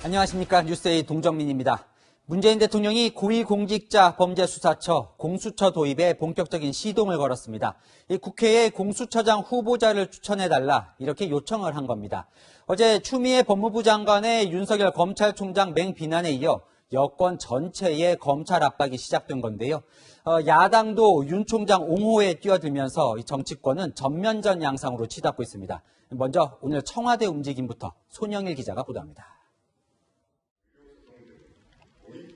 안녕하십니까. 뉴스A 동정민입니다. 문재인 대통령이 고위공직자 범죄수사처 공수처 도입에 본격적인 시동을 걸었습니다. 이 국회에 공수처장 후보자를 추천해달라 이렇게 요청을 한 겁니다. 어제 추미애 법무부 장관의 윤석열 검찰총장 맹비난에 이어 여권 전체의 검찰 압박이 시작된 건데요. 야당도 윤 총장 옹호에 뛰어들면서 정치권은 전면전 양상으로 치닫고 있습니다. 먼저 오늘 청와대 움직임부터 손영일 기자가 보도합니다.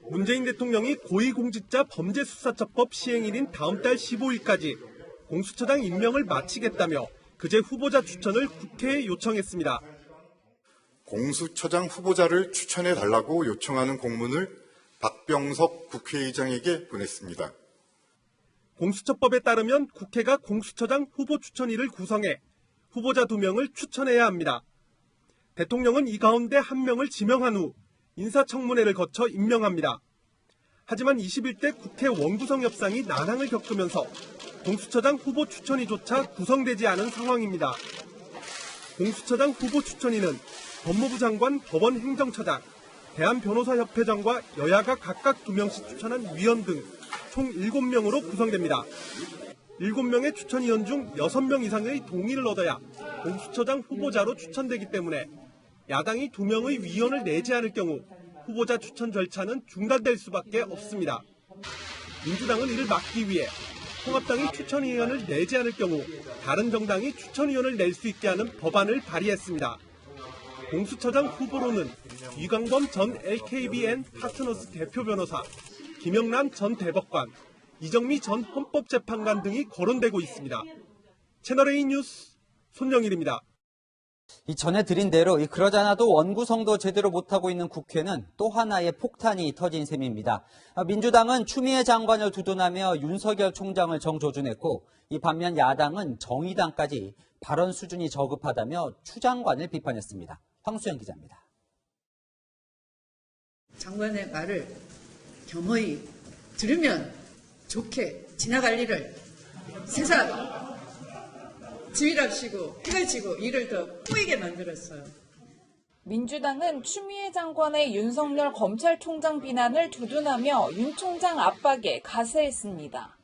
문재인 대통령이 고위공직자 범죄수사처법 시행일인 다음 달 15일까지 공수처장 임명을 마치겠다며 그제 후보자 추천을 국회에 요청했습니다. 공수처장 후보자를 추천해달라고 요청하는 공문을 박병석 국회의장에게 보냈습니다. 공수처법에 따르면 국회가 공수처장 후보 추천위를 구성해 후보자 2명을 추천해야 합니다. 대통령은 이 가운데 1명을 지명한 후 인사청문회를 거쳐 임명합니다. 하지만 21대 국회 원구성 협상이 난항을 겪으면서 공수처장 후보 추천위조차 구성되지 않은 상황입니다. 공수처장 후보 추천위는 법무부 장관, 법원 행정처장, 대한변호사협회장과 여야가 각각 2명씩 추천한 위원 등 총 7명으로 구성됩니다. 7명의 추천위원 중 6명 이상의 동의를 얻어야 공수처장 후보자로 추천되기 때문에 야당이 2명의 위원을 내지 않을 경우 후보자 추천 절차는 중단될 수밖에 없습니다. 민주당은 이를 막기 위해 통합당이 추천위원을 내지 않을 경우 다른 정당이 추천위원을 낼 수 있게 하는 법안을 발의했습니다. 공수처장 후보로는 이광범 전 LKBN 파트너스 대표 변호사, 김영란 전 대법관, 이정미 전 헌법재판관 등이 거론되고 있습니다. 채널A 뉴스 손영일입니다. 이 전에 드린 대로 그러잖아도 원구성도 제대로 못하고 있는 국회는 또 하나의 폭탄이 터진 셈입니다. 민주당은 추미애 장관을 두둔하며 윤석열 총장을 정조준했고 이 반면 야당은 정의당까지 발언 수준이 저급하다며 추 장관을 비판했습니다. 황수영 기자입니다. 장관의 말을 겸허히 들으면 좋게 지나갈 일을 세상 지휘랍시고 해가 지고 일을 더 꼬이게 만들었어요. 민주당은 추미애 장관의 윤석열 검찰총장 비난을 두둔하며 윤 총장 압박에 가세했습니다.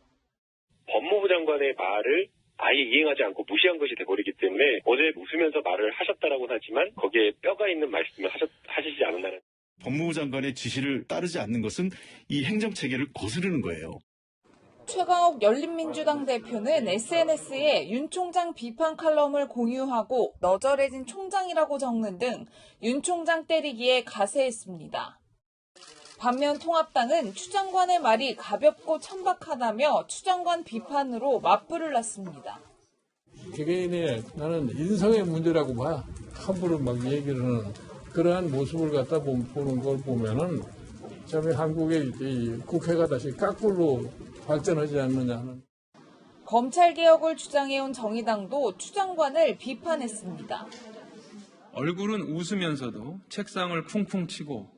법무부 장관의 말을 아예 이행하지 않고 무시한 것이 돼버리기 때문에 어제 웃으면서 말을 하셨다라고는 하지만 거기에 뼈가 있는 말씀을 하시지 않았나는. 법무부 장관의 지시를 따르지 않는 것은 이 행정체계를 거스르는 거예요. 최강욱 열린민주당 대표는 SNS에 윤 총장 비판 칼럼을 공유하고 너절해진 총장이라고 적는 등 윤 총장 때리기에 가세했습니다. 반면 통합당은 추 장관의 말이 가볍고 천박하다며 추 장관 비판으로 맞불을 놨습니다. 개개인의 나는 인성의 문제라고 봐. 함부로 막 얘기를 하는 그러한 모습을 갖다 보는 걸 보면은 참 한국의 이 국회가 다시 깎불로 발전하지 않느냐는. 검찰개혁을 주장해온 정의당도 추 장관을 비판했습니다. 얼굴은 웃으면서도 책상을 쿵쿵 치고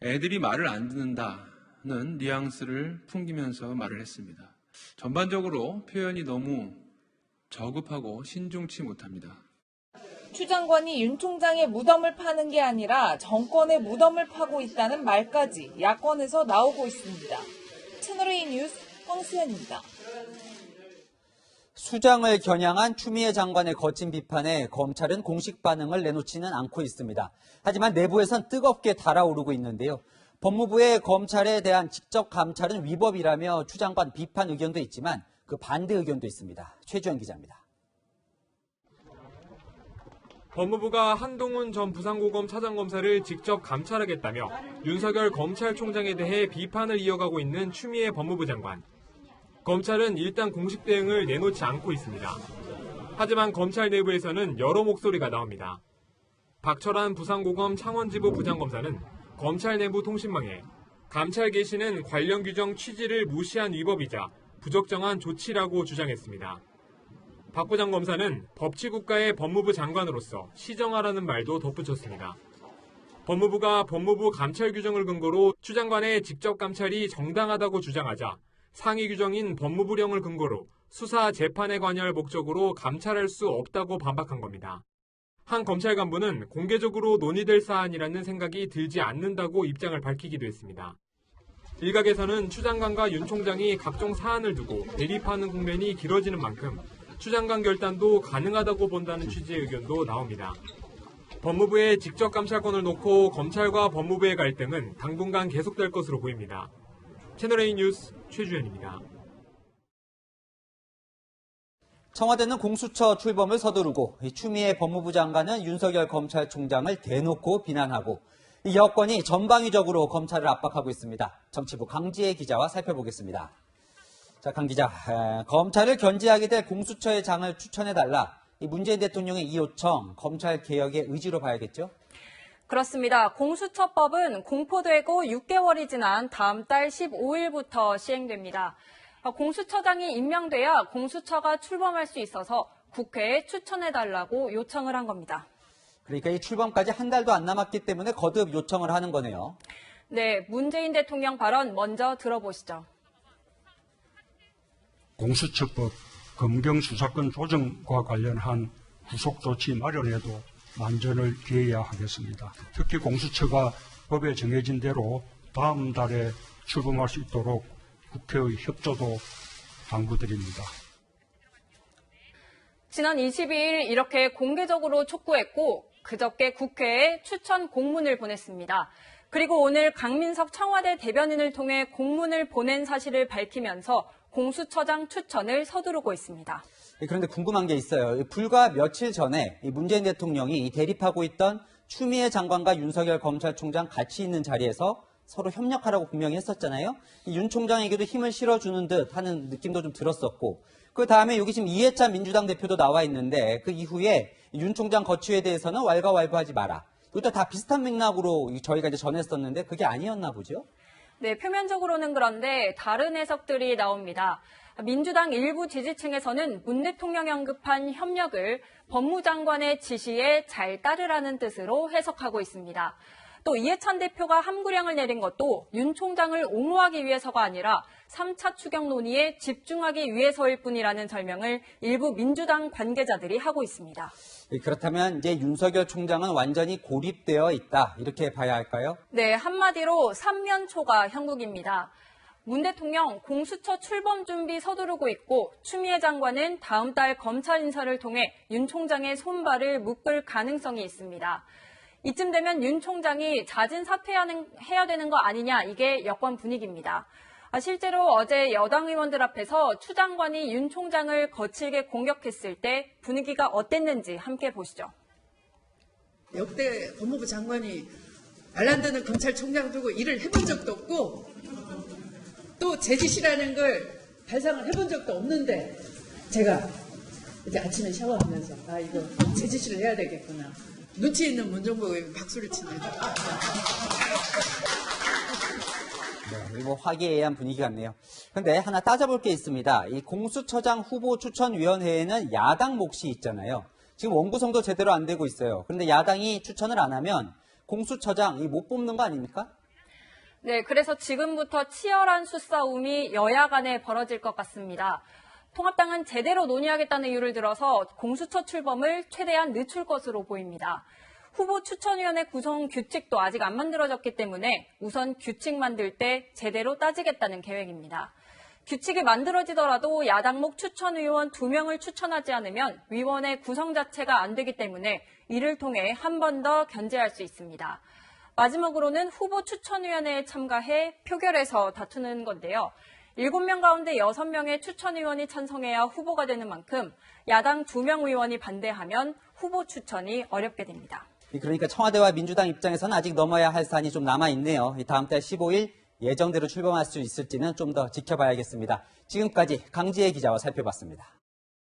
애들이 말을 안 듣는다는 뉘앙스를 풍기면서 말을 했습니다. 전반적으로 표현이 너무 저급하고 신중치 못합니다. 추 장관이 윤 총장의 무덤을 파는 게 아니라 정권의 무덤을 파고 있다는 말까지 야권에서 나오고 있습니다. 채널A 뉴스 황수연입니다. 수장을 겨냥한 추미애 장관의 거친 비판에 검찰은 공식 반응을 내놓지는 않고 있습니다. 하지만 내부에선 뜨겁게 달아오르고 있는데요. 법무부의 검찰에 대한 직접 감찰은 위법이라며 추 장관 비판 의견도 있지만 그 반대 의견도 있습니다. 최주영 기자입니다. 법무부가 한동훈 전 부산고검 차장검사를 직접 감찰하겠다며 윤석열 검찰총장에 대해 비판을 이어가고 있는 추미애 법무부 장관. 검찰은 일단 공식 대응을 내놓지 않고 있습니다. 하지만 검찰 내부에서는 여러 목소리가 나옵니다. 박철환 부산고검 창원지부 부장검사는 검찰 내부 통신망에 감찰 개시는 관련 규정 취지를 무시한 위법이자 부적정한 조치라고 주장했습니다. 박 부장검사는 법치국가의 법무부 장관으로서 시정하라는 말도 덧붙였습니다. 법무부가 법무부 감찰 규정을 근거로 추 장관의 직접 감찰이 정당하다고 주장하자 상위 규정인 법무부령을 근거로 수사 재판에 관여할 목적으로 감찰할 수 없다고 반박한 겁니다. 한 검찰 간부는 공개적으로 논의될 사안이라는 생각이 들지 않는다고 입장을 밝히기도 했습니다. 일각에서는 추 장관과 윤 총장이 각종 사안을 두고 대립하는 국면이 길어지는 만큼 추 장관 결단도 가능하다고 본다는 취지의 의견도 나옵니다. 법무부의 직접 감찰권을 놓고 검찰과 법무부의 갈등은 당분간 계속될 것으로 보입니다. 채널A 뉴스 최주현입니다. 청와대는 공수처 출범을 서두르고 추미애 법무부 장관은 윤석열 검찰총장을 대놓고 비난하고 이 여권이 전방위적으로 검찰을 압박하고 있습니다. 정치부 강지혜 기자와 살펴보겠습니다. 자, 강 기자, 검찰을 견제하게 될 공수처의 장을 추천해달라. 이 문재인 대통령의 이 요청, 검찰 개혁의 의지로 봐야겠죠? 그렇습니다. 공수처법은 공포되고 6개월이 지난 다음 달 15일부터 시행됩니다. 공수처장이 임명돼야 공수처가 출범할 수 있어서 국회에 추천해달라고 요청을 한 겁니다. 그러니까 이 출범까지 한 달도 안 남았기 때문에 거듭 요청을 하는 거네요. 네, 문재인 대통령 발언 먼저 들어보시죠. 공수처법 검경 수사권 조정과 관련한 후속 조치 마련에도 만전을 기해야 하겠습니다. 특히 공수처가 법에 정해진 대로 다음 달에 출범할 수 있도록 국회의 협조도 당부드립니다. 지난 22일 이렇게 공개적으로 촉구했고 그저께 국회에 추천 공문을 보냈습니다. 그리고 오늘 강민석 청와대 대변인을 통해 공문을 보낸 사실을 밝히면서 공수처장 추천을 서두르고 있습니다. 그런데 궁금한 게 있어요. 불과 며칠 전에 문재인 대통령이 대립하고 있던 추미애 장관과 윤석열 검찰총장 같이 있는 자리에서 서로 협력하라고 분명히 했었잖아요. 윤 총장에게도 힘을 실어주는 듯 하는 느낌도 좀 들었었고, 그 다음에 여기 지금 이해찬 민주당 대표도 나와 있는데 그 이후에 윤 총장 거취에 대해서는 왈가왈부하지 마라. 이것도 다 비슷한 맥락으로 저희가 이제 전했었는데 그게 아니었나 보죠? 네, 표면적으로는 그런데 다른 해석들이 나옵니다. 민주당 일부 지지층에서는 문 대통령이 언급한 협력을 법무장관의 지시에 잘 따르라는 뜻으로 해석하고 있습니다. 또 이해찬 대표가 함구령을 내린 것도 윤 총장을 옹호하기 위해서가 아니라 3차 추경 논의에 집중하기 위해서일 뿐이라는 설명을 일부 민주당 관계자들이 하고 있습니다. 그렇다면 이제 윤석열 총장은 완전히 고립되어 있다, 이렇게 봐야 할까요? 네, 한마디로 삼면초가 형국입니다. 문 대통령 공수처 출범 준비 서두르고 있고 추미애 장관은 다음 달 검찰 인사를 통해 윤 총장의 손발을 묶을 가능성이 있습니다. 이쯤 되면 윤 총장이 잦은 사퇴해야 되는 거 아니냐, 이게 여권 분위기입니다. 실제로 어제 여당 의원들 앞에서 추 장관이 윤 총장을 거칠게 공격했을 때 분위기가 어땠는지 함께 보시죠. 역대 법무부 장관이 말란드는 검찰총장 두고 일을 해본 적도 없고 또 제 지시라는 걸 발상을 해본 적도 없는데 제가 이제 아침에 샤워하면서 이거 제 지시를 해야 되겠구나. 눈치 있는 문정부 의원 박수를 칩니다. 네, 뭐 화기애애한 분위기 같네요. 그런데 하나 따져볼 게 있습니다. 이 공수처장 후보 추천위원회에는 야당 몫이 있잖아요. 지금 원구성도 제대로 안 되고 있어요. 그런데 야당이 추천을 안 하면 공수처장 못 뽑는 거 아닙니까? 네, 그래서 지금부터 치열한 수싸움이 여야 간에 벌어질 것 같습니다. 통합당은 제대로 논의하겠다는 이유를 들어서 공수처 출범을 최대한 늦출 것으로 보입니다. 후보 추천위원회 구성 규칙도 아직 안 만들어졌기 때문에 우선 규칙 만들 때 제대로 따지겠다는 계획입니다. 규칙이 만들어지더라도 야당목 추천위원 2명을 추천하지 않으면 위원회 구성 자체가 안 되기 때문에 이를 통해 한 번 더 견제할 수 있습니다. 마지막으로는 후보 추천위원회에 참가해 표결에서 다투는 건데요. 7명 가운데 6명의 추천위원이 찬성해야 후보가 되는 만큼 야당 2명 의원이 반대하면 후보 추천이 어렵게 됩니다. 그러니까 청와대와 민주당 입장에서는 아직 넘어야 할 산이 좀 남아있네요. 다음 달 15일 예정대로 출범할 수 있을지는 좀 더 지켜봐야겠습니다. 지금까지 강지혜 기자와 살펴봤습니다.